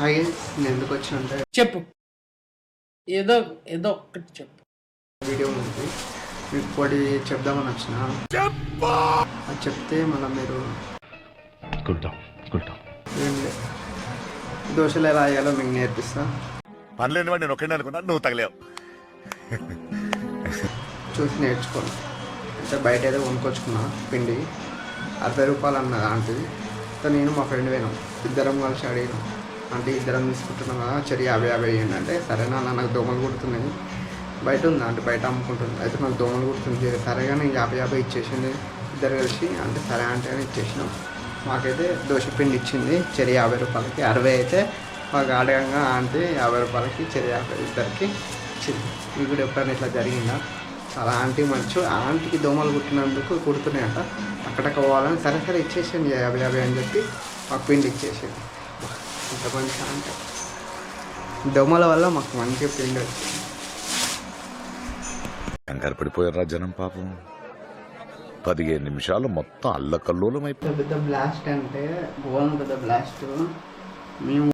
అయ్యి నేను ఎందుకు వచ్చినంటే చెప్పు, ఏదో ఏదో ఒక్కటి చెప్పు. వీడియో ఉంది మీకు ఒకటి చెప్దామని వచ్చిన. అది చెప్తే మళ్ళీ మీరు ఏం లేదు, దోశలు ఎలా వేయాలో మీకు నేర్పిస్తా. పనిలేని వాడు నేను ఒక్కడే అనుకున్నా, నువ్వు తగలేవు. చూసి నేర్చుకోండి. అంటే బయట ఏదో కొనుక్కొచ్చుకున్నా పిండి 60 రూపాయలు అన్నది ఆంటీ. నేను మా ఫ్రెండ్ పోయినాం, ఇద్దరం కలిసి అడిగినాం, అంటే ఇద్దరం తీసుకుంటున్నాం కదా, చెరి 50 వేయండి అంటే సరేనా నాకు దోమలు కుడుతున్నాయి, బయట ఉందా అంటే బయట అమ్ముకుంటుంది, అయితే నాకు దోమలు కుడుతుంది సరేగా నేను 50 ఇచ్చేసింది ఇద్దరు కలిసి. అంటే సరే అంటే అని ఇచ్చేసినాం. మాకైతే దోశ పిండి ఇచ్చింది చెరి 50 రూపాయలకి, 60 అయితే మాకు అడగంగా ఆంటీ 50 రూపాయలకి చెరి 50 ఇద్దరికి ఇచ్చింది. మీకు కూడా ఎప్పుడైనా ఇట్లా జరిగిందా? చాలా ఆంటీ మంచి, ఆంటీకి దోమలు కుట్టినందుకు కుడుతున్నాయంట, అక్కడికి పోవాలని సరే సరే ఇచ్చేసింది 50 అని చెప్పి మాకు పిండి ఇచ్చేసింది. ఇంత మంచి అంటే దోమల వల్ల మాకు మంచిగా పిండి వచ్చింది. కంగారు పడిపోయారా జనం పాపం. 15 నిమిషాలు మొత్తం అల్లకల్లోలం అయిపోయింది. పెద్ద బ్లాస్ట్ అంటే గోవన్ పెద్ద బ్లాస్ట్. మేము